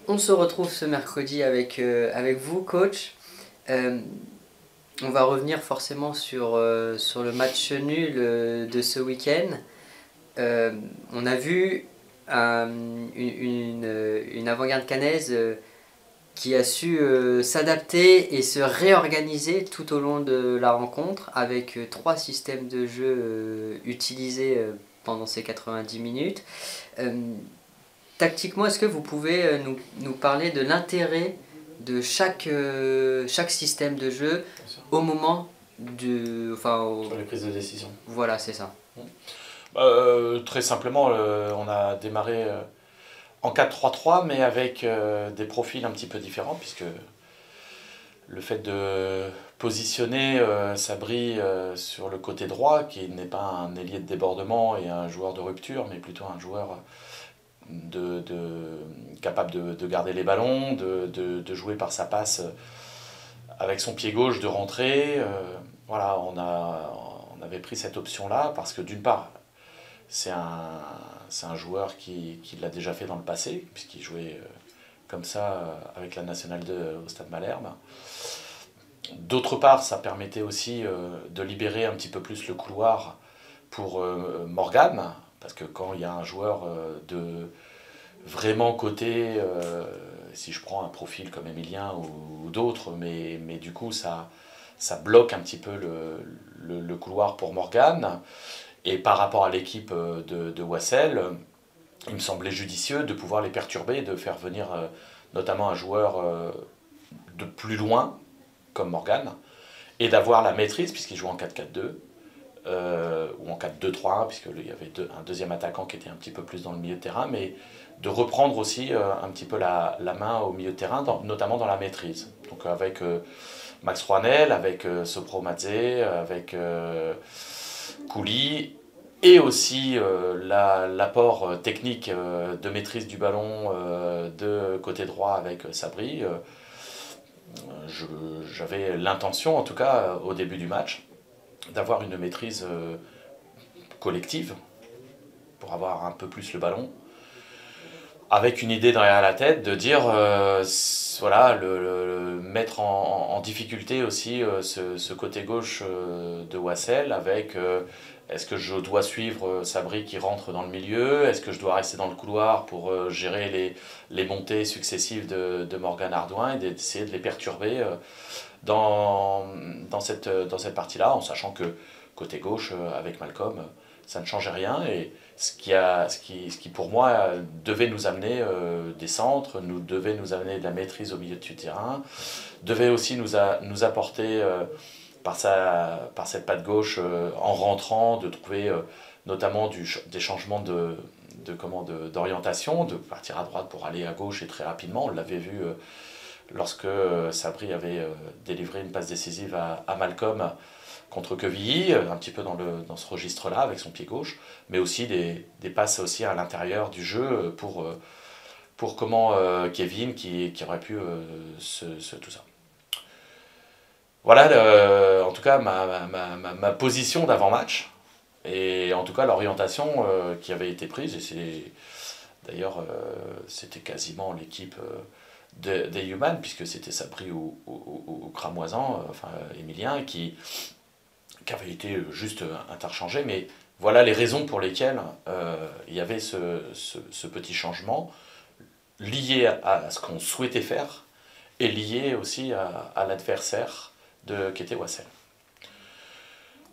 On se retrouve ce mercredi avec vous, coach. Euh, on va revenir forcément sur le match nul de ce week-end. On a vu une avant-garde caennaise qui a su s'adapter et se réorganiser tout au long de la rencontre avec trois systèmes de jeu utilisés pendant ces 90 minutes. Tactiquement, est-ce que vous pouvez nous parler de l'intérêt de chaque système de jeu au moment du... Sur les prises de décision. Voilà, c'est ça. Très simplement, on a démarré en 4-3-3, mais avec des profils un petit peu différents, puisque le fait de positionner Sabri sur le côté droit, qui n'est pas un ailier de débordement et un joueur de rupture, mais plutôt un joueur capable de garder les ballons, de jouer par sa passe avec son pied gauche, de rentrer. Voilà, on avait pris cette option-là parce que d'une part, c'est un joueur qui l'a déjà fait dans le passé, puisqu'il jouait comme ça avec la Nationale 2 au Stade Malherbe. D'autre part, ça permettait aussi de libérer un petit peu plus le couloir pour Morgan, parce que quand il y a un joueur de vraiment côté, si je prends un profil comme Emilien ou d'autres, mais du coup ça bloque un petit peu le couloir pour Morgan. Et par rapport à l'équipe de Wassel, il me semblait judicieux de pouvoir les perturber, de faire venir notamment un joueur de plus loin, comme Morgan, et d'avoir la maîtrise, puisqu'il joue en 4-4-2, ou en 4-2-3-1, puisqu'il y avait un deuxième attaquant qui était un petit peu plus dans le milieu de terrain, mais de reprendre aussi un petit peu la main au milieu de terrain, notamment dans la maîtrise. Donc avec Max Rouanel, avec Sopro Mazze, avec Couli, et aussi l'apport technique de maîtrise du ballon de côté droit avec Sabri. J'avais l'intention, en tout cas au début du match, d'avoir une maîtrise collective pour avoir un peu plus le ballon, avec une idée derrière la tête de dire voilà, mettre en difficulté aussi ce côté gauche de Wassel avec est-ce que je dois suivre Sabri qui rentre dans le milieu, est-ce que je dois rester dans le couloir pour gérer les montées successives de Morgan Ardouin et d'essayer de les perturber dans cette partie-là, en sachant que côté gauche avec Malcolm ça ne changeait rien, et ce qui pour moi devait nous amener des centres, devait nous amener de la maîtrise au milieu du terrain, devait aussi nous apporter par cette patte gauche en rentrant, de trouver notamment des changements d'orientation, de partir à droite pour aller à gauche et très rapidement. On l'avait vu lorsque Sabri avait délivré une passe décisive à Malcolm contre Quevilly, un petit peu dans ce registre-là, avec son pied gauche, mais aussi des passes aussi à l'intérieur du jeu pour Kevin qui aurait pu tout ça. Voilà en tout cas ma position d'avant-match, et en tout cas l'orientation qui avait été prise, et d'ailleurs c'était quasiment l'équipe des Human, puisque c'était Sabri ou Cramoisan, enfin Emilien, qui avait été juste interchangé, mais voilà les raisons pour lesquelles il y avait ce petit changement, lié à ce qu'on souhaitait faire, et lié aussi à l'adversaire qui était Wassel.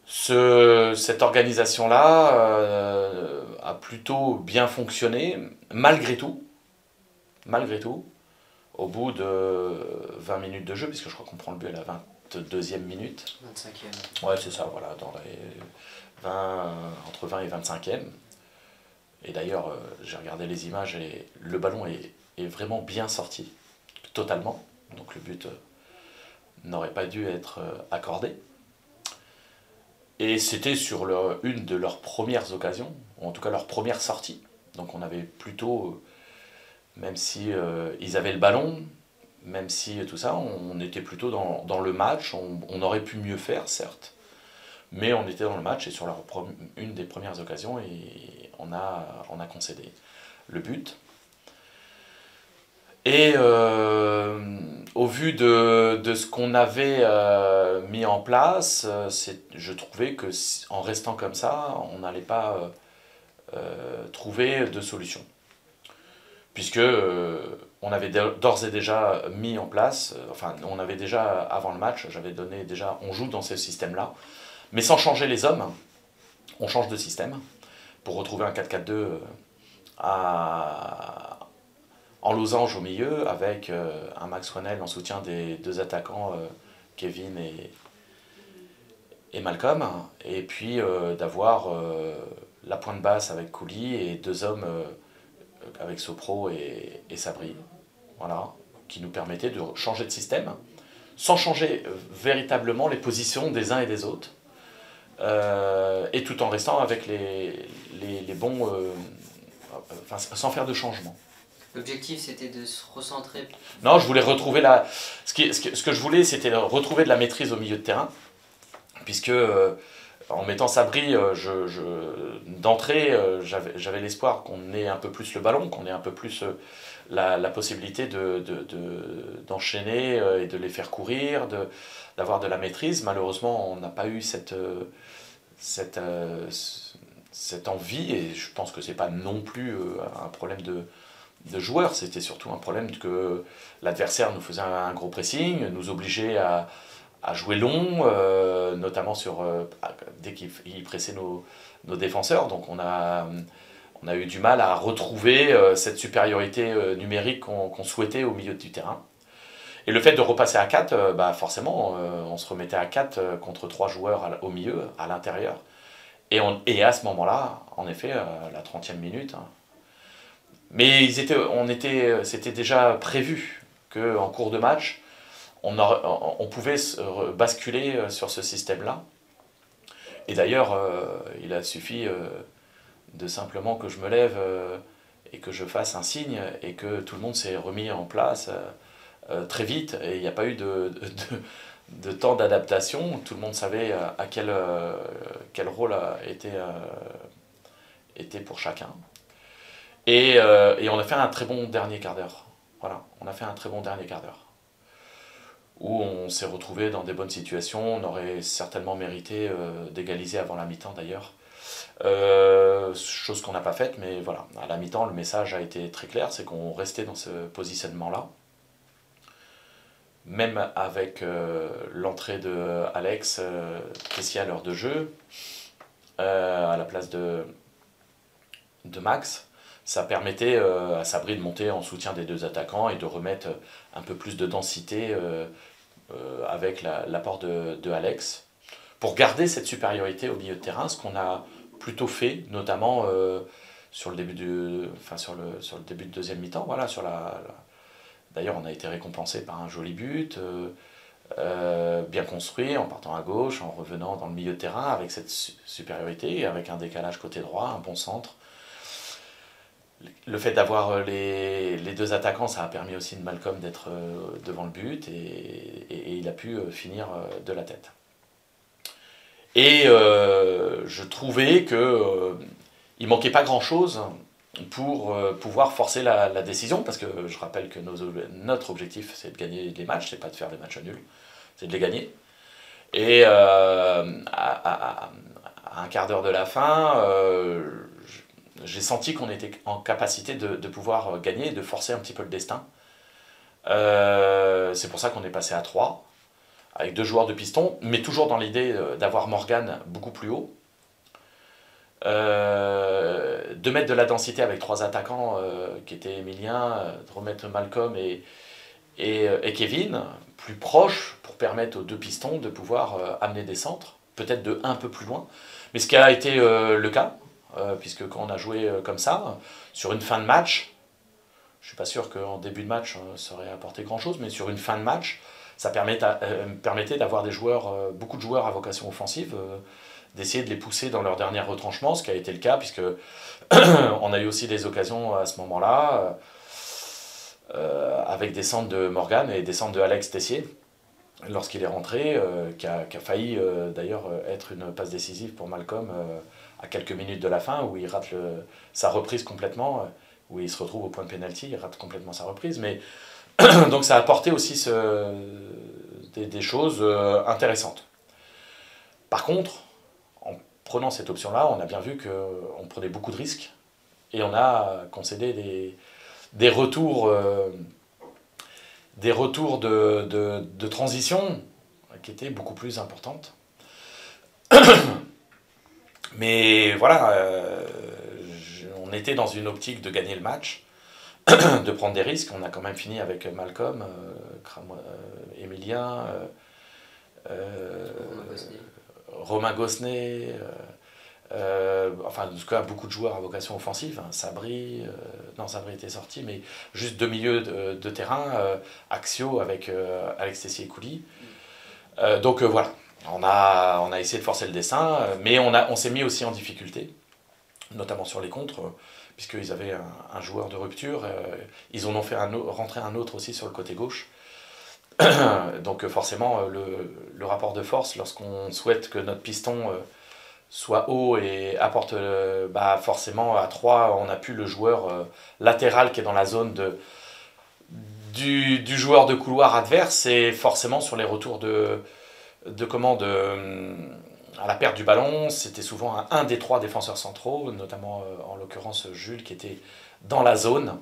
Cette organisation-là a plutôt bien fonctionné, malgré tout, au bout de 20 minutes de jeu, puisque je crois qu'on prend le but à la 22e minute. 25e. Ouais, c'est ça, voilà, dans les entre 20 et 25e. Et d'ailleurs, j'ai regardé les images et le ballon est vraiment bien sorti, totalement. Donc le but n'aurait pas dû être accordé. Et c'était sur une de leurs premières occasions, ou en tout cas leur première sortie. Donc on avait plutôt, même si ils avaient le ballon, même si tout ça, on était plutôt dans le match. On aurait pu mieux faire, certes, mais on était dans le match, et sur une des premières occasions, et on a concédé le but. Et au vu de ce qu'on avait mis en place, je trouvais que en restant comme ça, on n'allait pas trouver de solution. Puisque on avait d'ores et déjà mis en place, enfin on avait déjà, avant le match, j'avais donné déjà, on joue dans ce système-là, mais sans changer les hommes, on change de système pour retrouver un 4-4-2 en losange au milieu, avec un Max Swanel en soutien des deux attaquants, Kevin et Malcolm, et puis d'avoir la pointe basse avec Cooley et deux hommes avec Sopro et Sabri, voilà, qui nous permettaient de changer de système, sans changer véritablement les positions des uns et des autres, et tout en restant avec les bons... enfin, sans faire de changement. L'objectif, c'était de se recentrer. Non, je voulais retrouver la... Ce que je voulais, c'était retrouver de la maîtrise au milieu de terrain, puisque en mettant Sabri, d'entrée, j'avais l'espoir qu'on ait un peu plus le ballon, qu'on ait un peu plus la possibilité d'enchaîner et de les faire courir, d'avoir de la maîtrise. Malheureusement, on n'a pas eu cette envie, et je pense que c'est pas non plus un problème de joueurs, c'était surtout un problème que l'adversaire nous faisait un gros pressing, nous obligeait à jouer long, notamment dès qu'il pressait nos défenseurs. Donc on a eu du mal à retrouver cette supériorité numérique qu'on souhaitait au milieu du terrain. Et le fait de repasser à 4, forcément, on se remettait à 4 contre 3 joueurs au milieu, à l'intérieur. Et à ce moment-là, en effet, la 30e minute, hein, mais c'était déjà prévu qu'en cours de match, on pouvait basculer sur ce système-là. Et d'ailleurs, il a suffi de simplement que je me lève et que je fasse un signe et que tout le monde s'est remis en place très vite. Et il n'y a pas eu de temps d'adaptation. Tout le monde savait à quel rôle était pour chacun. Et on a fait un très bon dernier quart d'heure. Voilà, on a fait un très bon dernier quart d'heure. Où on s'est retrouvé dans des bonnes situations. On aurait certainement mérité d'égaliser avant la mi-temps d'ailleurs. Chose qu'on n'a pas faite, mais voilà. À la mi-temps, le message a été très clair, c'est qu'on restait dans ce positionnement-là. Même avec l'entrée de Alex Tessier à l'heure de jeu, à la place de Max, ça permettait à Sabri de monter en soutien des deux attaquants et de remettre un peu plus de densité avec l'apport de Alex, pour garder cette supériorité au milieu de terrain, ce qu'on a plutôt fait, notamment sur le début de deuxième mi-temps. Voilà, d'ailleurs, on a été récompensé par un joli but, bien construit, en partant à gauche, en revenant dans le milieu de terrain, avec cette supériorité, avec un décalage côté droit, un bon centre. Le fait d'avoir les deux attaquants, ça a permis aussi de Malcolm d'être devant le but, et il a pu finir de la tête. Et je trouvais qu'il manquait pas grand-chose pour pouvoir forcer la décision, parce que je rappelle que notre objectif, c'est de gagner les matchs, c'est pas de faire des matchs nuls, c'est de les gagner. Et à un quart d'heure de la fin, j'ai senti qu'on était en capacité de pouvoir gagner et de forcer un petit peu le destin. C'est pour ça qu'on est passé à 3, avec 2 joueurs de piston, mais toujours dans l'idée d'avoir Morgan beaucoup plus haut. De mettre de la densité avec 3 attaquants qui étaient Emilien, de remettre Malcolm et Kevin plus proches pour permettre aux 2 pistons de pouvoir amener des centres, peut-être de un peu plus loin. Mais ce qui a été le cas, puisque quand on a joué comme ça, sur une fin de match, je ne suis pas sûr qu'en début de match ça aurait apporté grand-chose, mais sur une fin de match, ça permettait d'avoir beaucoup de joueurs à vocation offensive, d'essayer de les pousser dans leur dernier retranchement, ce qui a été le cas, puisque on a eu aussi des occasions à ce moment-là, avec des centres de Morgan et des centres de Alex Tessier, lorsqu'il est rentré, qui a failli d'ailleurs être une passe décisive pour Malcolm à quelques minutes de la fin, où il rate sa reprise complètement, où il se retrouve au point de pénalty, il rate complètement sa reprise. Mais donc ça a apporté aussi des choses intéressantes. Par contre, en prenant cette option-là, on a bien vu qu'on prenait beaucoup de risques et on a concédé des retours, de transition qui étaient beaucoup plus importantes. Mais voilà, on était dans une optique de gagner le match, de prendre des risques. On a quand même fini avec Malcolm, Emilien, Romain Gosnay, enfin en tout cas beaucoup de joueurs à vocation offensive, hein, Sabri, non Sabri était sorti, mais juste deux milieux de terrain, Axio avec Alex Tessier-Couli. Donc voilà, on a essayé de forcer le dessin, mais on s'est mis aussi en difficulté, notamment sur les contres, puisqu'ils avaient un joueur de rupture, ils en ont fait rentrer un autre aussi sur le côté gauche. Donc forcément, le rapport de force, lorsqu'on souhaite que notre piston soit haut et apporte, forcément à 3, on n'a plus le joueur latéral qui est dans la zone du joueur de couloir adverse, et forcément sur les retours à la perte du ballon, c'était souvent un des 3 défenseurs centraux, notamment en l'occurrence Jules qui était dans la zone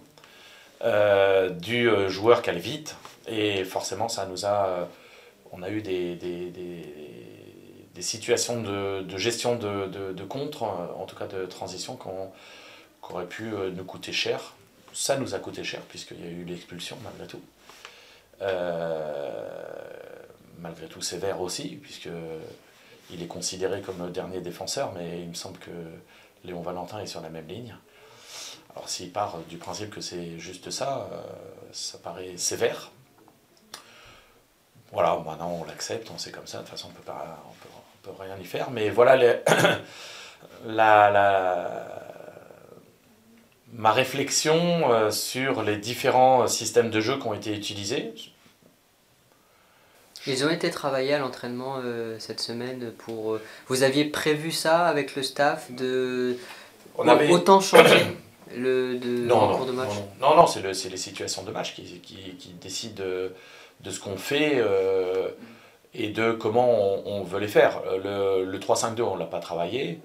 du joueur qui allait vite, et forcément ça nous a on a eu des situations de gestion de contre, en tout cas de transition, qui auraient pu nous coûter cher. Ça nous a coûté cher puisqu'il y a eu l'expulsion malgré tout. Malgré tout sévère aussi, puisqu'il est considéré comme le dernier défenseur, mais il me semble que Léon Valentin est sur la même ligne. Alors s'il part du principe que c'est juste ça, ça paraît sévère. Voilà, maintenant on l'accepte, on sait comme ça, de toute façon on peut rien y faire, mais voilà ma réflexion sur les différents systèmes de jeu qui ont été utilisés. Ils ont été travaillés à l'entraînement cette semaine pour... vous aviez prévu ça avec le staff autant changer en cours de match? Non, c'est les situations de match qui décident de ce qu'on fait et de comment on veut les faire. Le 3-5-2, on ne l'a pas travaillé,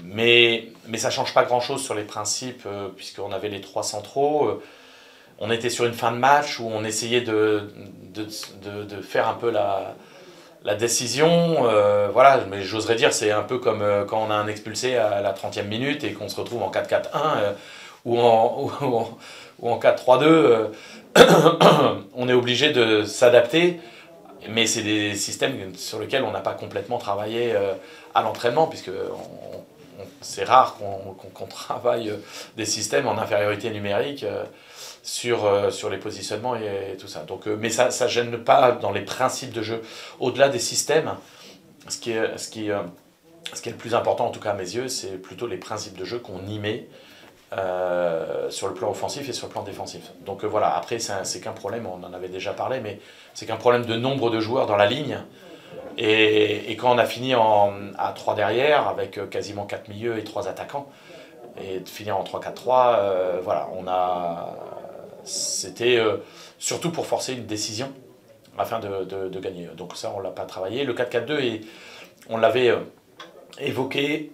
mais ça ne change pas grand-chose sur les principes, puisqu'on avait les 3 centraux. On était sur une fin de match où on essayait de faire un peu la décision. Voilà, mais j'oserais dire, c'est un peu comme quand on a un expulsé à la 30e minute et qu'on se retrouve en 4-4-1 ou en 4-3-2. On est obligé de s'adapter, mais c'est des systèmes sur lesquels on n'a pas complètement travaillé à l'entraînement, puisque c'est rare qu'on travaille des systèmes en infériorité numérique sur les positionnements et tout ça. Donc, mais ça ne gêne pas dans les principes de jeu. Au-delà des systèmes, ce qui est le plus important, en tout cas à mes yeux, c'est plutôt les principes de jeu qu'on y met sur le plan offensif et sur le plan défensif. Donc voilà, après c'est qu'un problème, on en avait déjà parlé, mais c'est qu'un problème de nombre de joueurs dans la ligne. Et quand on a fini à 3 derrière, avec quasiment 4 milieux et 3 attaquants, et de finir en 3-4-3, voilà, c'était surtout pour forcer une décision afin de gagner. Donc ça, on ne l'a pas travaillé. Le 4-4-2, on l'avait évoqué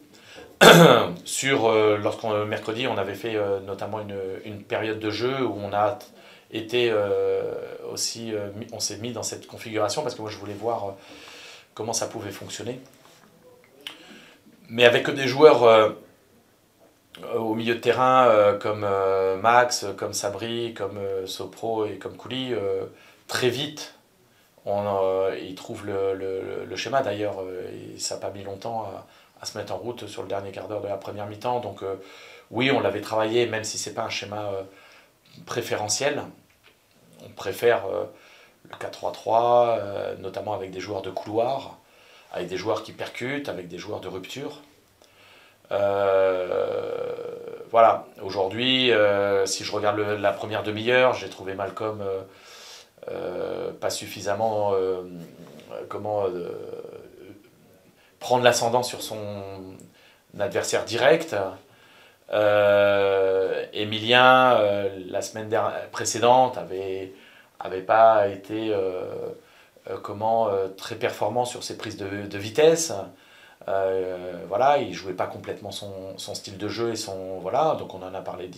mercredi, on avait fait notamment une période de jeu où on a été aussi, on s'est mis dans cette configuration parce que moi je voulais voir comment ça pouvait fonctionner. Mais avec des joueurs au milieu de terrain comme Max, comme Sabri, comme Sopro et comme Couli, très vite, ils trouvent le schéma. D'ailleurs, ça n'a pas mis longtemps à se mettre en route sur le dernier quart d'heure de la première mi-temps. Donc oui, on l'avait travaillé, même si ce n'est pas un schéma préférentiel. On préfère le 4-3-3, notamment avec des joueurs de couloir, avec des joueurs qui percutent, avec des joueurs de rupture. Voilà, aujourd'hui, si je regarde la première demi-heure, j'ai trouvé Malcolm pas suffisamment prendre l'ascendant sur son adversaire direct. Emilien, la semaine précédente, avait pas été très performant sur ses prises de vitesse. Voilà, il jouait pas complètement son style de jeu et voilà, donc on en a parlé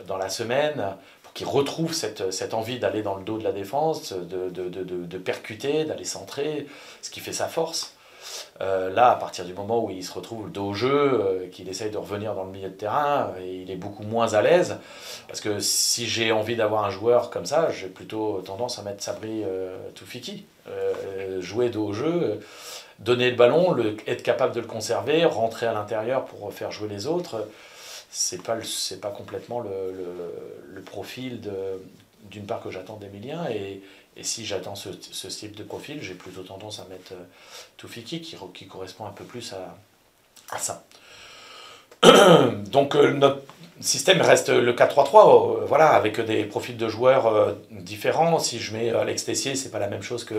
dans la semaine pour qu'il retrouve cette envie d'aller dans le dos de la défense, de percuter, d'aller centrer, ce qui fait sa force. Là, à partir du moment où il se retrouve le dos au jeu, qu'il essaye de revenir dans le milieu de terrain, il est beaucoup moins à l'aise. Parce que si j'ai envie d'avoir un joueur comme ça, j'ai plutôt tendance à mettre Sabri Toufiki. Jouer dos au jeu, donner le ballon, être capable de le conserver, rentrer à l'intérieur pour faire jouer les autres. C'est pas complètement le profil d'une part que j'attends d'Emilien. Et si j'attends ce type de profil, j'ai plutôt tendance à mettre Toufiki qui correspond un peu plus à ça. Donc notre système reste le 4-3-3, voilà, avec des profils de joueurs différents. Si je mets Alex Tessier, c'est pas la même chose que,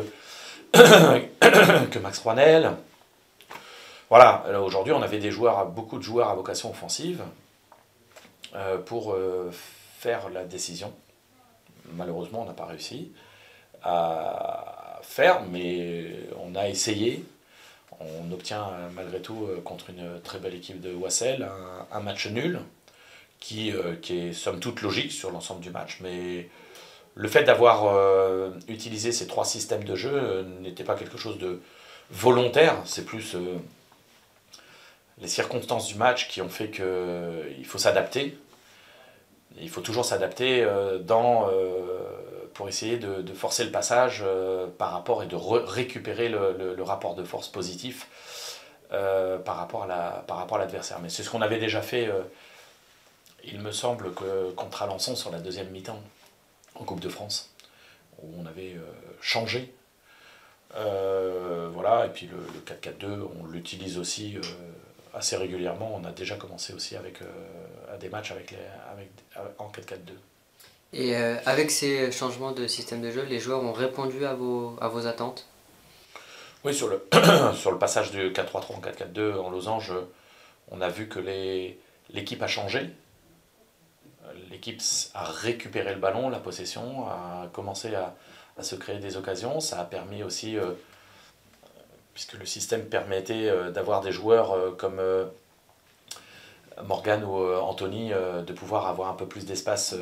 que Max Rouanel. Voilà, aujourd'hui on avait beaucoup de joueurs à vocation offensive pour faire la décision. Malheureusement, on n'a pas réussi à faire, mais on a essayé. On obtient malgré tout contre une très belle équipe de Wassel un match nul qui est somme toute logique sur l'ensemble du match, mais le fait d'avoir utilisé ces 3 systèmes de jeu n'était pas quelque chose de volontaire, c'est plus les circonstances du match qui ont fait qu'il faut s'adapter. Il faut toujours s'adapter pour essayer de forcer le passage par rapport et de récupérer le rapport de force positif par rapport à l'adversaire. Mais c'est ce qu'on avait déjà fait, il me semble, contre Alençon sur la deuxième mi-temps en Coupe de France, où on avait changé. Voilà, et puis le 4-4-2, on l'utilise aussi assez régulièrement. On a déjà commencé aussi à des matchs en 4-4-2. Et avec ces changements de système de jeu, les joueurs ont répondu à vos attentes? Oui, sur le, sur le passage du 4-3-3 en 4-4-2 en losange, on a vu que l'équipe a changé. L'équipe a récupéré le ballon, la possession, a commencé à se créer des occasions. Ça a permis aussi, puisque le système permettait d'avoir des joueurs comme Morgan ou Anthony, de pouvoir avoir un peu plus d'espace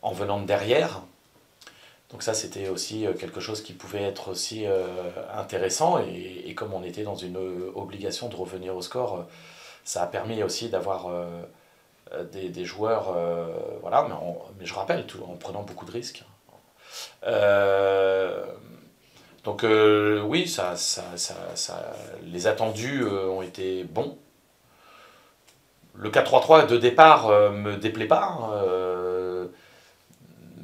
en venant de derrière. Donc ça, c'était aussi quelque chose qui pouvait être aussi intéressant. Et comme on était dans une obligation de revenir au score, ça a permis aussi d'avoir des joueurs, voilà, mais je rappelle, en prenant beaucoup de risques. Donc oui, les attendus ont été bons. Le 4-3-3 de départ me déplaît pas,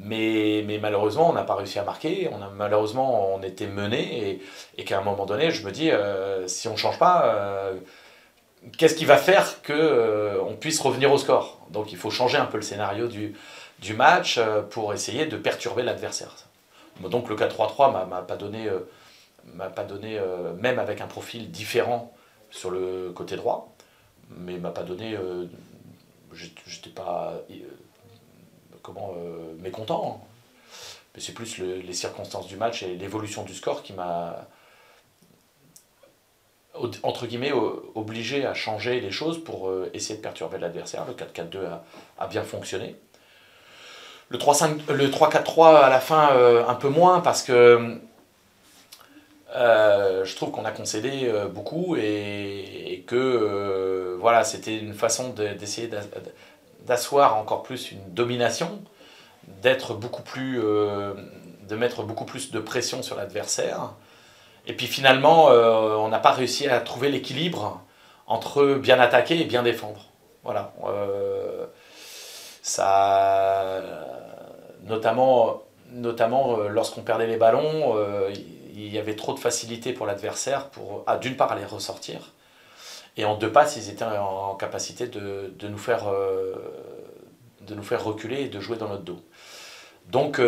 mais malheureusement on n'a pas réussi à marquer. Malheureusement on était mené et qu'à un moment donné je me dis si on ne change pas, qu'est-ce qui va faire qu'on puisse revenir au score? Donc il faut changer un peu le scénario du match pour essayer de perturber l'adversaire. Donc le 4-3-3 m'a pas donné, même avec un profil différent sur le côté droit, mais m'a pas donné, j'étais pas mécontent. Mais c'est plus les circonstances du match et l'évolution du score qui m'a, entre guillemets, obligé à changer les choses pour essayer de perturber l'adversaire. Le 4-4-2 a bien fonctionné. Le 3-4-3 à la fin, un peu moins, parce que je trouve qu'on a concédé beaucoup et que voilà, c'était une façon d'essayer d'asseoir encore plus une domination, de mettre beaucoup plus de pression sur l'adversaire. Et puis finalement, on n'a pas réussi à trouver l'équilibre entre bien attaquer et bien défendre. Voilà. Ça, notamment lorsqu'on perdait les ballons, il y avait trop de facilité pour l'adversaire d'une part à les ressortir, et en 2 passes, ils étaient en capacité de nous faire reculer et de jouer dans notre dos. Donc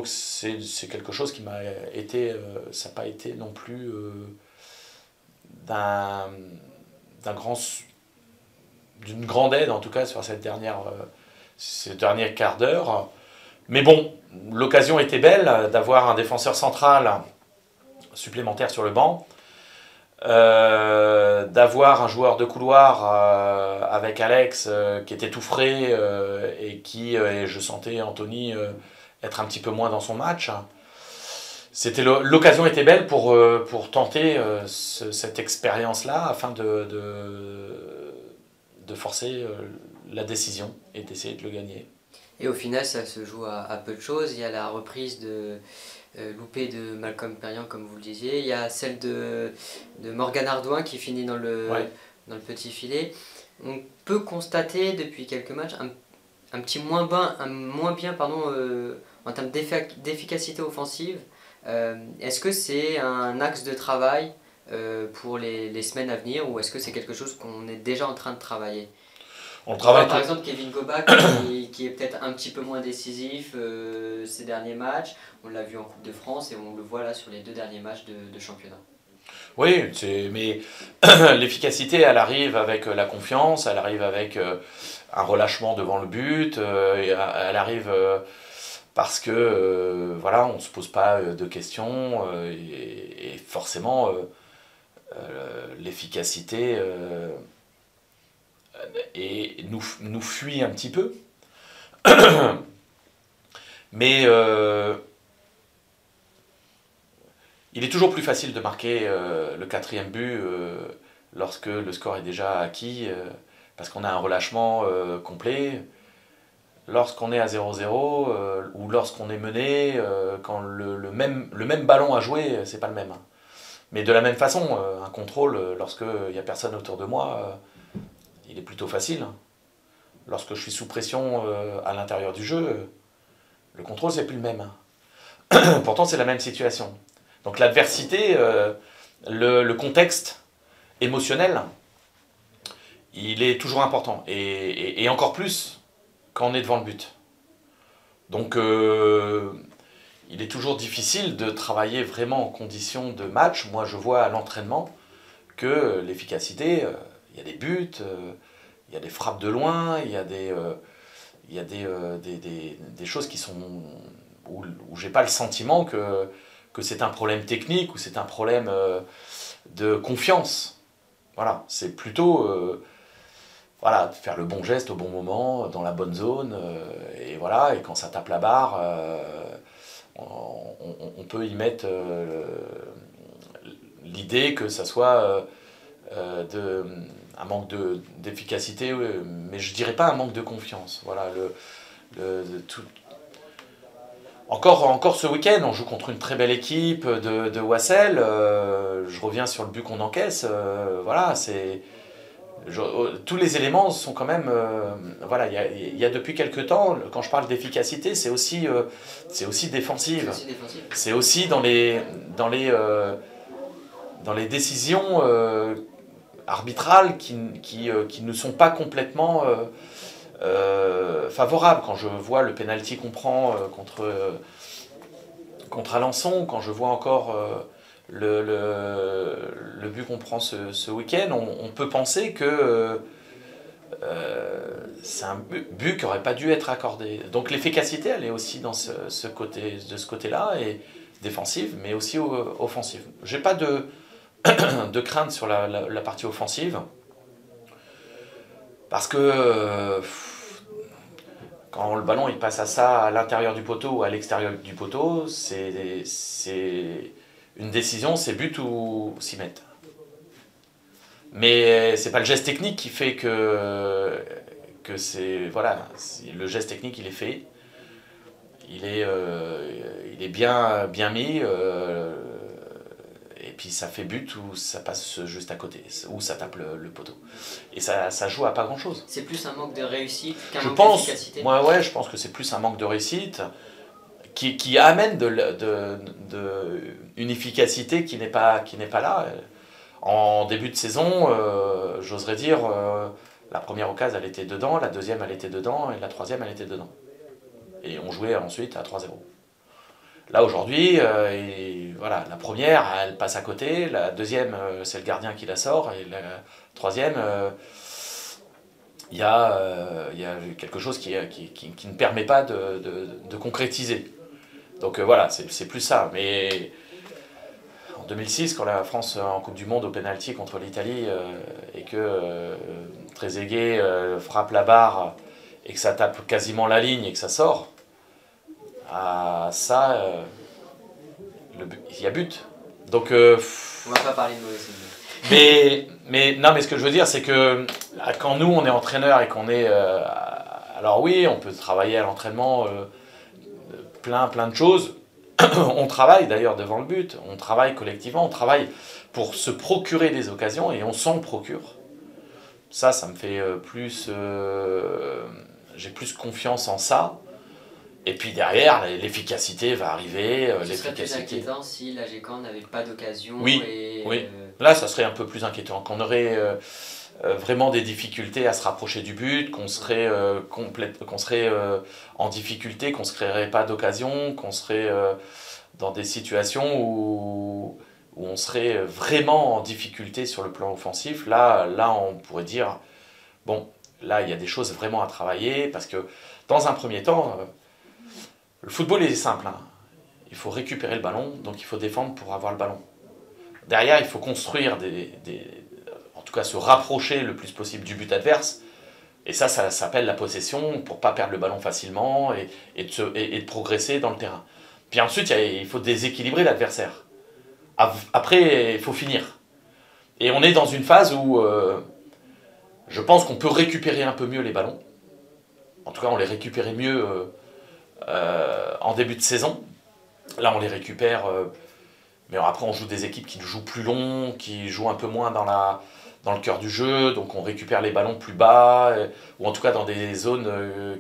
c'est quelque chose qui m'a été, ça n'a pas été non plus d'un grand d'une grande aide, en tout cas, sur ces derniers quarts d'heure. Mais bon, l'occasion était belle d'avoir un défenseur central supplémentaire sur le banc, d'avoir un joueur de couloir avec Alex qui était tout frais et qui, et je sentais Anthony être un petit peu moins dans son match. L'occasion était belle pour tenter cette expérience-là afin de forcer la décision et d'essayer de le gagner. Et au final, ça se joue à peu de choses. Il y a la reprise loupée de Malcolm Perriand, comme vous le disiez. Il y a celle de Morgan Ardouin qui finit dans le petit filet. On peut constater depuis quelques matchs un petit moins bien en termes d'efficacité offensive. Est-ce que c'est un axe de travail pour les semaines à venir, ou est-ce que c'est quelque chose qu'on est déjà en train de travailler? On travaille par exemple Kevin Goback qui est peut-être un petit peu moins décisif ces derniers matchs. On l'a vu en Coupe de France et on le voit là sur les 2 derniers matchs de championnat. Oui, mais l'efficacité, elle arrive avec la confiance, elle arrive avec un relâchement devant le but, elle arrive parce que voilà, on ne se pose pas de questions et forcément l'efficacité nous fuit un petit peu. Mais il est toujours plus facile de marquer le 4e but lorsque le score est déjà acquis, parce qu'on a un relâchement complet. Lorsqu'on est à 0-0 ou lorsqu'on est mené, quand le même ballon à jouer, c'est pas le même. Mais de la même façon, un contrôle, lorsqu'il n'y a personne autour de moi, il est plutôt facile. Lorsque je suis sous pression à l'intérieur du jeu, le contrôle, c'est plus le même. Pourtant, c'est la même situation. Donc l'adversité, le contexte émotionnel, il est toujours important. Et encore plus quand on est devant le but. Donc il est toujours difficile de travailler vraiment en conditions de match. Moi, je vois à l'entraînement que l'efficacité, il y a des buts, il y a des frappes de loin, il y a des choses qui sont où j'ai pas le sentiment que c'est un problème technique ou c'est un problème de confiance. Voilà, c'est plutôt voilà, faire le bon geste au bon moment, dans la bonne zone, et voilà, et quand ça tape la barre, on peut y mettre l'idée que ça soit un manque d'efficacité, mais je dirais pas un manque de confiance. Voilà, Encore ce week-end, on joue contre une très belle équipe de Wassel. Je reviens sur le but qu'on encaisse. Voilà, tous les éléments sont quand même. Voilà, il y a depuis quelques temps, quand je parle d'efficacité, c'est aussi défensive. C'est aussi dans les décisions arbitrales qui ne sont pas complètement favorables. Quand je vois le penalty qu'on prend contre Alençon, quand je vois encore le but qu'on prend ce week-end, on peut penser que c'est un but qui n'aurait pas dû être accordé. Donc l'efficacité, elle est aussi de ce côté-là, et défensive, mais aussi offensive. J'ai pas de crainte sur la partie offensive, parce que quand le ballon il passe à l'intérieur du poteau ou à l'extérieur du poteau, c'est une décision, c'est but ou s'y mettre. Mais c'est pas le geste technique qui fait que c'est voilà, le geste technique il est fait, il est bien mis, et puis ça fait but ou ça passe juste à côté, ou ça tape le poteau. Et ça joue à pas grand chose. C'est plus un manque de réussite qu'un manque d'efficacité. Ouais, je pense que c'est plus un manque de réussite qui amène une efficacité qui n'est pas là. En début de saison, j'oserais dire, la première occasion elle était dedans, la deuxième elle était dedans, et la troisième elle était dedans. Et on jouait ensuite à 3-0. Là aujourd'hui, voilà, la première elle passe à côté, la deuxième c'est le gardien qui la sort, et la troisième il y a quelque chose qui ne permet pas de concrétiser. Donc voilà, c'est plus ça. Mais en 2006, quand la France en Coupe du Monde au pénalty contre l'Italie et que Trezeguet frappe la barre et que ça tape quasiment la ligne et que ça sort, ça, il y a but. Donc, on va pas parler de mauvais souvenirs. non, mais ce que je veux dire, c'est que quand nous, on est entraîneur et qu'on est... alors oui, on peut travailler à l'entraînement plein de choses. On travaille d'ailleurs devant le but, on travaille collectivement, on travaille pour se procurer des occasions et on s'en procure. Ça me fait plus... j'ai plus confiance en ça. Et puis derrière, l'efficacité va arriver. Ce serait plus inquiétant si la GECAN n'avait pas d'occasion. Oui, oui. Là, ça serait un peu plus inquiétant. Qu'on aurait vraiment des difficultés à se rapprocher du but, qu'on serait, en difficulté, qu'on ne se créerait pas d'occasion, qu'on serait dans des situations où on serait vraiment en difficulté sur le plan offensif. Là, on pourrait dire, bon, là, il y a des choses vraiment à travailler, parce que dans un premier temps... le football est simple, hein. Il faut récupérer le ballon, donc il faut défendre pour avoir le ballon. Derrière, il faut construire en tout cas se rapprocher le plus possible du but adverse. Et ça s'appelle la possession, pour ne pas perdre le ballon facilement et de progresser dans le terrain. Puis ensuite, il faut déséquilibrer l'adversaire. Après, il faut finir. Et on est dans une phase où je pense qu'on peut récupérer un peu mieux les ballons. En tout cas, on les récupérait mieux... en début de saison. Là, on les récupère, mais après, on joue des équipes qui jouent plus long, qui jouent un peu moins dans le cœur du jeu, donc on récupère les ballons plus bas, ou en tout cas dans des zones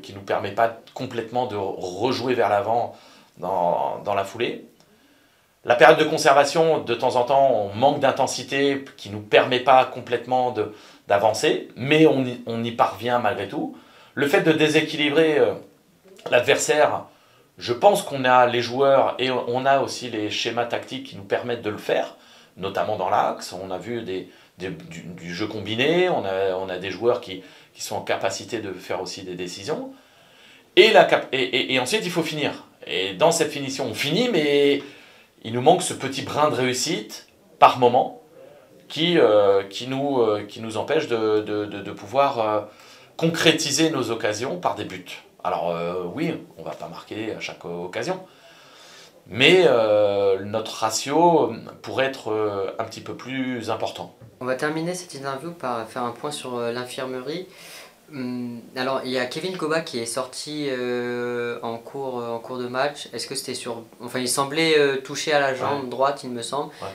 qui ne nous permettent pas complètement de rejouer vers l'avant dans la foulée. La période de conservation, de temps en temps, on manque d'intensité qui ne nous permet pas complètement d'avancer, mais on y parvient malgré tout. Le fait de déséquilibrer... l'adversaire, je pense qu'on a les joueurs et on a aussi les schémas tactiques qui nous permettent de le faire, notamment dans l'axe. On a vu du jeu combiné, on a des joueurs qui sont en capacité de faire aussi des décisions. Et ensuite, il faut finir. Et dans cette finition, on finit, mais il nous manque ce petit brin de réussite par moment qui nous empêche de pouvoir concrétiser nos occasions par des buts. Alors oui, on ne va pas marquer à chaque occasion, mais notre ratio pourrait être un petit peu plus important. On va terminer cette interview par faire un point sur l'infirmerie. Alors il y a Kevin Koba qui est sorti en cours de match. Est-ce que c'était sur... Enfin il semblait toucher à la jambe droite, il me semble. Ouais.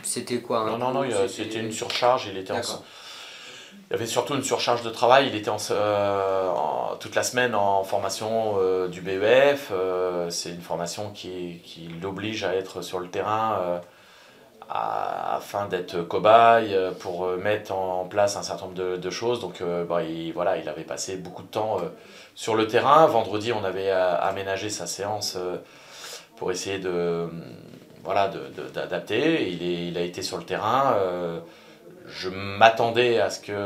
C'était quoi Non, c'était une surcharge, il était Il y avait surtout une surcharge de travail, il était toute la semaine en formation du BEF, c'est une formation qui l'oblige à être sur le terrain afin d'être cobaye, pour mettre en place un certain nombre de choses. Donc il avait passé beaucoup de temps sur le terrain. Vendredi, on avait aménagé sa séance pour essayer d'adapter. Il a été sur le terrain. Je m'attendais à ce qu'il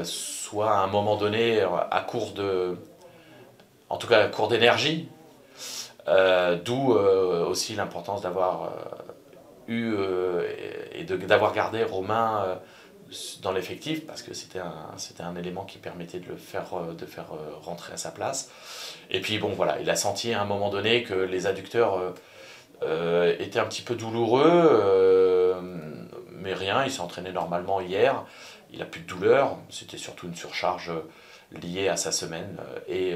soit à un moment donné à court d'énergie, d'où aussi l'importance d'avoir eu et d'avoir gardé Romain dans l'effectif, parce que c'était un élément qui permettait de faire rentrer à sa place. Et puis bon voilà, il a senti à un moment donné que les adducteurs étaient un petit peu douloureux, mais rien, il s'est entraîné normalement hier, il n'a plus de douleur, c'était surtout une surcharge liée à sa semaine et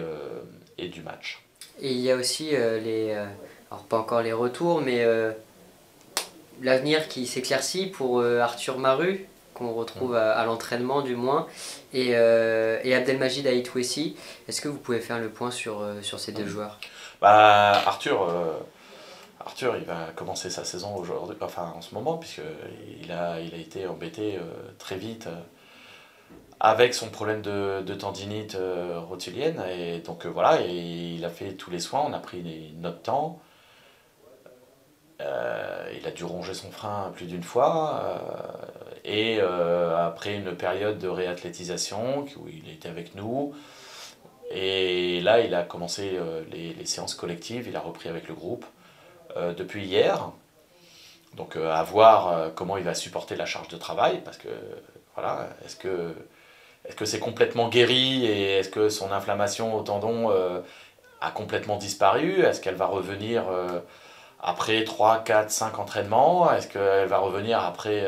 du match. Et il y a aussi alors pas encore les retours, mais l'avenir qui s'éclaircit pour Arthur Maru, qu'on retrouve à l'entraînement du moins, et Abdelmajid Aïtouessi. Est-ce que vous pouvez faire le point sur ces deux joueurs? Arthur, il va commencer sa saison aujourd'hui, enfin en ce moment, puisqu'il a été embêté très vite avec son problème de tendinite rotulienne. Et donc voilà, il a fait tous les soins, on a pris notre temps. Il a dû ronger son frein plus d'une fois. Et après une période de réathlétisation, où il était avec nous, et là il a commencé les séances collectives, il a repris avec le groupe depuis hier. Donc à voir comment il va supporter la charge de travail, parce que voilà, est-ce que c'est complètement guéri et est-ce que son inflammation au tendon a complètement disparu? Est-ce qu'elle va revenir après 3 4 5 entraînements? Est-ce qu'elle va revenir après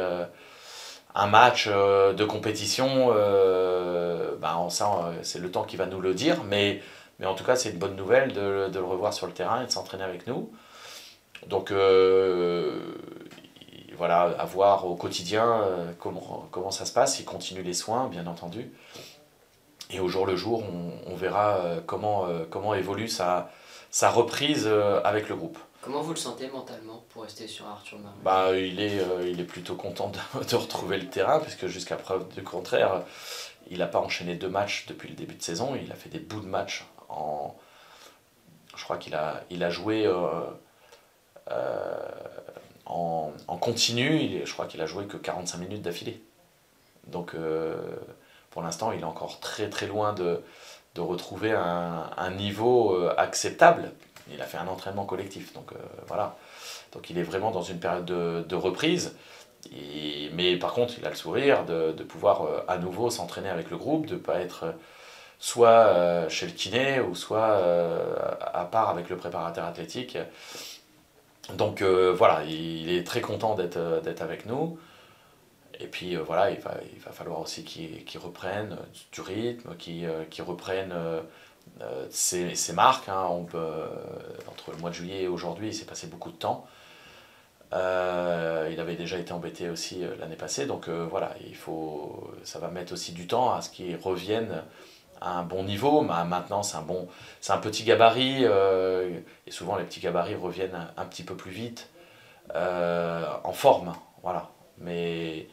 un match de compétition? C'est le temps qui va nous le dire, mais en tout cas c'est une bonne nouvelle de le revoir sur le terrain et de s'entraîner avec nous. Donc voilà, à voir au quotidien comment ça se passe. Il continue les soins, bien entendu. Et au jour le jour, on verra comment évolue sa reprise avec le groupe. Comment vous le sentez mentalement pour rester sur Arthur Marmé? Il est plutôt content de retrouver le terrain, puisque jusqu'à preuve du contraire, il n'a pas enchaîné 2 matchs depuis le début de saison. Il a fait des bouts de matchs. Je crois qu'il a joué en continu. Je crois qu'il a joué que 45 minutes d'affilée. Donc pour l'instant, il est encore très très loin de retrouver un niveau acceptable. Il a fait un entraînement collectif, donc voilà. Donc il est vraiment dans une période de reprise. Mais par contre, il a le sourire de pouvoir à nouveau s'entraîner avec le groupe, de ne pas être soit chez le kiné ou soit à part avec le préparateur athlétique. Donc voilà, il est très content d'être avec nous. Et puis voilà, il va falloir aussi qu'il reprenne du rythme, qu'il reprenne ses marques. Hein. Entre le mois de juillet et aujourd'hui, il s'est passé beaucoup de temps. Il avait déjà été embêté aussi l'année passée, donc voilà, ça va mettre aussi du temps à ce qu'il revienne à un bon niveau. Maintenant, c'est un petit gabarit, et souvent les petits gabarits reviennent un petit peu plus vite en forme, voilà. Mais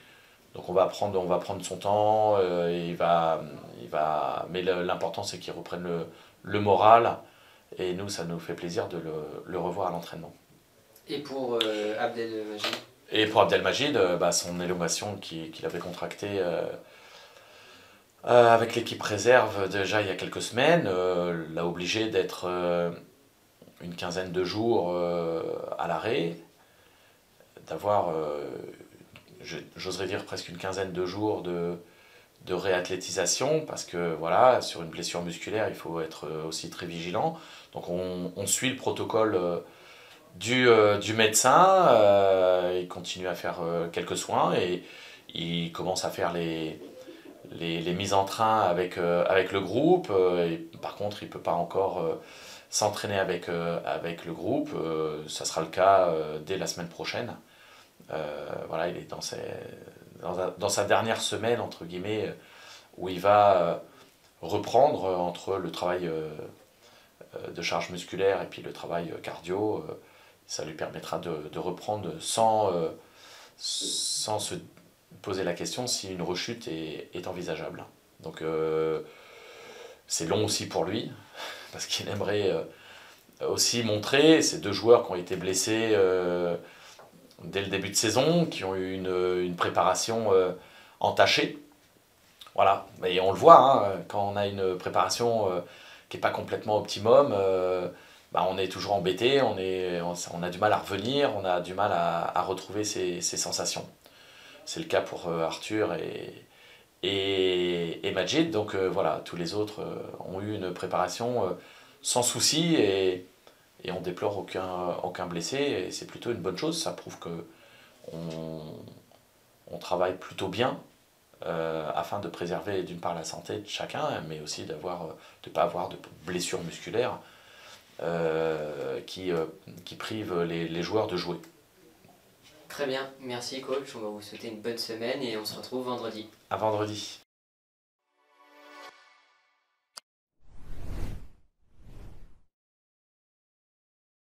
donc on va prendre son temps, mais l'important c'est qu'il reprenne le moral, et nous ça nous fait plaisir de le revoir à l'entraînement. Et pour Abdelmajid? Et pour Abdelmajid, son élongation qu'il avait contractée avec l'équipe réserve déjà il y a quelques semaines, l'a obligé d'être une quinzaine de jours à l'arrêt, d'avoir, j'oserais dire presque une quinzaine de jours de réathlétisation, parce que voilà, sur une blessure musculaire, il faut être aussi très vigilant. Donc on suit le protocole du médecin, il continue à faire quelques soins, et il commence à faire les mises en train avec le groupe. Et par contre, il ne peut pas encore s'entraîner avec le groupe. Ça sera le cas dès la semaine prochaine. Voilà, il est dans sa dernière semaine, entre guillemets, où il va reprendre entre le travail de charge musculaire et puis le travail cardio. Ça lui permettra de reprendre sans se poser la question si une rechute est envisageable. Donc c'est long aussi pour lui, parce qu'il aimerait aussi montrer ces 2 joueurs qui ont été blessés dès le début de saison, qui ont eu une préparation entachée. Voilà, et on le voit, hein, quand on a une préparation qui n'est pas complètement optimum, on est toujours embêté, on a du mal à revenir, on a du mal à retrouver ses sensations. C'est le cas pour Arthur et Majid, donc voilà, tous les autres ont eu une préparation sans souci, et on déplore aucun blessé, et c'est plutôt une bonne chose. Ça prouve qu'on travaille plutôt bien afin de préserver d'une part la santé de chacun, mais aussi de ne pas avoir de blessures musculaires qui privent les joueurs de jouer. Très bien, merci coach, on va vous souhaiter une bonne semaine et on se retrouve vendredi. À vendredi.